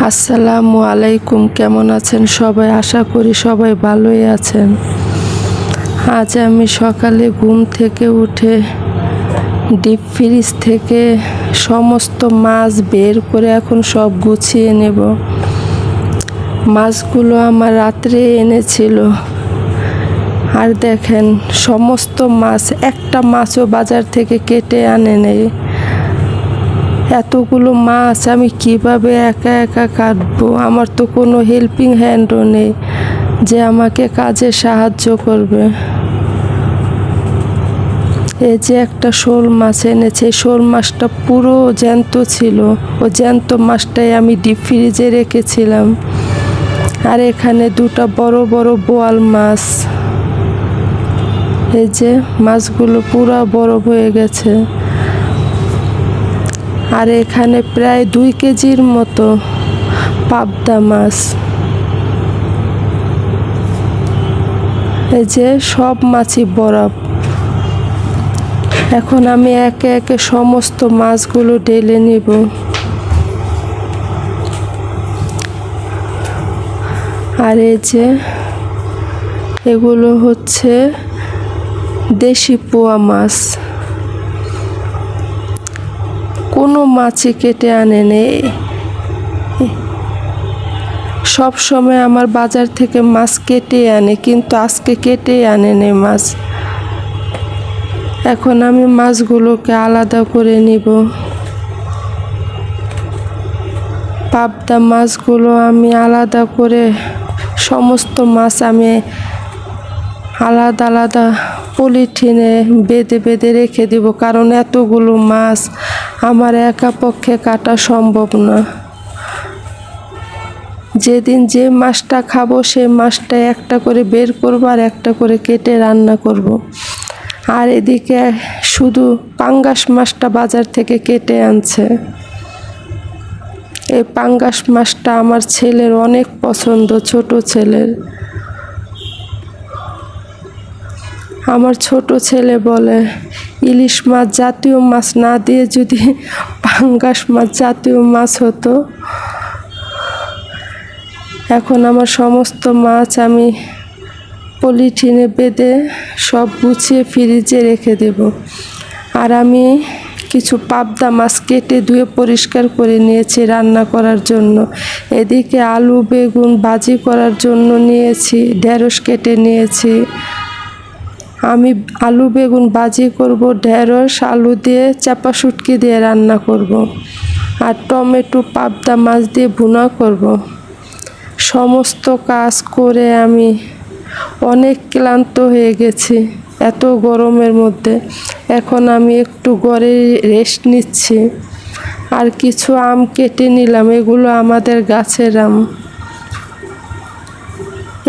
আসসালামু আলাইকুম। কেমন আছেন সবাই? আশা করি সবাই ভালোই আছেন। আজ আমি সকালে ঘুম থেকে উঠে ডিপ ফ্রিজ থেকে সমস্ত মাছ বের করে এখন সব গুছিয়ে নেব। মাছগুলো আমার রাত্রে এনেছিল, আর দেখেন সমস্ত মাছ, একটা মাছও বাজার থেকে কেটে আনে নেই। এতগুলো মাছ আমি কিভাবে একা একা কাটবো? আমার তো কোনো হেল্পিং হ্যান্ডও নেই যে আমাকে কাজে সাহায্য করবে। এই যে একটা শোল মাছ এনেছে, শোল মাছটা পুরো জ্যান্ত ছিল। ও জ্যান্ত মাছটাই আমি ডিপ ফ্রিজে রেখেছিলাম। আর এখানে দুটো বড় বড় বোয়াল মাছ। এই যে মাছগুলো পুরো বরফ হয়ে গেছে। আর এখানে প্রায় 2 কেজির মতো পাবদা মাছ। এই যে সব মাছই বরফ। এখন আমি একে একে সমস্ত মাছগুলো ঢেলে নিব। আর এই যে এগুলো হচ্ছে দেশি পোয়া মাছ। কোনো মাছই কেটে আনে নেই। সব সময় আমার বাজার থেকে মাছ কেটে আনে, কিন্তু আজকে কেটে আনে নেই মাছ। এখন আমি মাছগুলোকে আলাদা করে নিব। পাবদা মাছগুলো আমি আলাদা করে, সমস্ত মাছ আমি আলাদা আলাদা পলিথিনে বেঁধে বেঁধে রেখে দিব, কারণ এতগুলো মাছ আমার একা পক্ষে কাটা সম্ভব না। যেদিন যে মাছটা খাবো সেই মাছটা একটা করে বের করব আর একটা করে কেটে রান্না করব। আর এদিকে শুধু পাঙ্গাস মাছটা বাজার থেকে কেটে আনছে। এই পাঙ্গাস মাছটা আমার ছেলের অনেক পছন্দ, ছোট ছেলের। আমার ছোট ছেলে বলে, ইলিশ মাছ জাতীয় মাছ না দিয়ে যদি পাঙ্গাস মাছ জাতীয় মাছ হতো। এখন আমার সমস্ত মাছ আমি পলিথিনে বেঁধে সব গুছিয়ে ফ্রিজে রেখে দেব। আর আমি কিছু পাবদা মাছ কেটে ধুয়ে পরিষ্কার করে নিয়েছি রান্না করার জন্য। এদিকে আলু বেগুন ভাজি করার জন্য নিয়েছি, ঢেঁড়স কেটে নিয়েছি। আমি আলু বেগুন ভাজি করব, ঢেঁড়স আলু দিয়ে চাপা শুটকি দিয়ে রান্না করব। আর টমেটো পাবদা মাছ দিয়ে ভুনা করব। সমস্ত কাজ করে আমি অনেক ক্লান্ত হয়ে গেছি এত গরমের মধ্যে। এখন আমি একটু ঘরে রেস্ট নিচ্ছি। আর কিছু আম কেটে নিলাম, এগুলো আমাদের গাছের আম।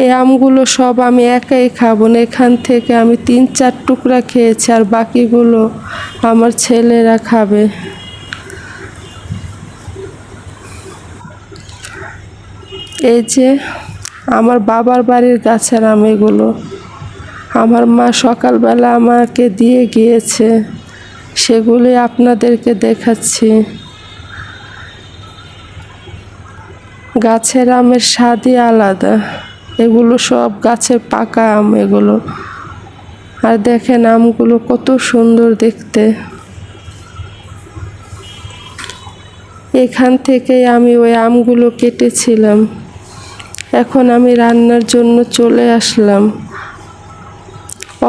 এই আমগুলো সব আমি একাই খাবো না, এখান থেকে আমি 3-4 টুকরা খেয়েছি, আর বাকিগুলো আমার ছেলেরা খাবে। এই যে আমার বাবার বাড়ির গাছের আম এগুলো। আমার মা সকালবেলা আমাকে দিয়ে গিয়েছে, সেগুলি আপনাদেরকে দেখাচ্ছি। গাছের আমের স্বাদই আলাদা। এগুলো সব গাছের পাকা আম এগুলো। আর দেখেন আমগুলো কত সুন্দর দেখতে। এখান থেকেই আমি ওই আমগুলো কেটেছিলাম। এখন আমি রান্নার জন্য চলে আসলাম।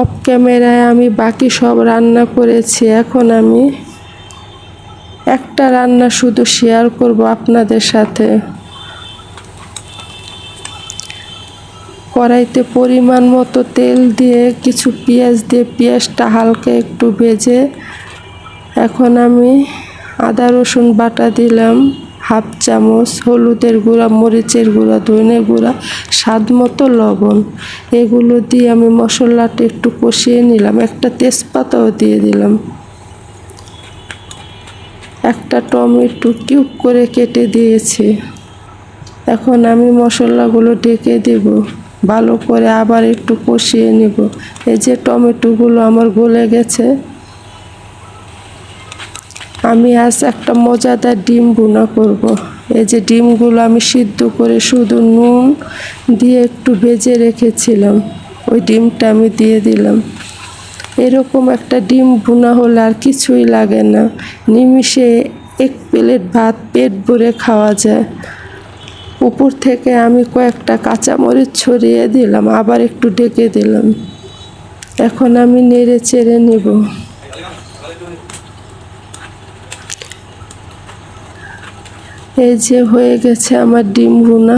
অফ ক্যামেরায় আমি বাকি সব রান্না করেছি। এখন আমি একটা রান্না শুধু শেয়ার করব আপনাদের সাথে। কড়াইতে পরিমাণ মতো তেল দিয়ে কিছু পেঁয়াজ দিয়ে পেঁয়াজটা হালকা একটু ভেজে, এখন আমি আদা রসুন বাটা দিলাম 1/2 চামচ, হলুদের গুঁড়া, মরিচের গুঁড়া, ধনে গুঁড়া, স্বাদ মতো লবণ। এগুলো দিয়ে আমি মশলাটা একটু কষিয়ে নিলাম। একটা তেজপাতাও দিয়ে দিলাম। একটা টমেটো কিউব করে কেটে দিয়েছি। এখন আমি মশলাগুলো ঢেকে দেব, ভালো করে আবার একটু কষিয়ে নেব। এই যে টমেটোগুলো আমার গলে গেছে। আমি আজ একটা মজাদার ডিম ভুনা করব। এই যে ডিমগুলো আমি সিদ্ধ করে শুধু নুন দিয়ে একটু ভেজে রেখেছিলাম, ওই ডিমটা আমি দিয়ে দিলাম। এরকম একটা ডিম ভুনা হলে আর কিছুই লাগে না, নিমিষে এক প্লেট ভাত পেট ভরে খাওয়া যায়। উপর থেকে আমি কয়েকটা কাঁচামরিচ ছড়িয়ে দিলাম, আবার একটু ঢেকে দিলাম। এখন আমি নেড়ে চেড়ে নেব। এই যে হয়ে গেছে আমার ডিম ভুনা।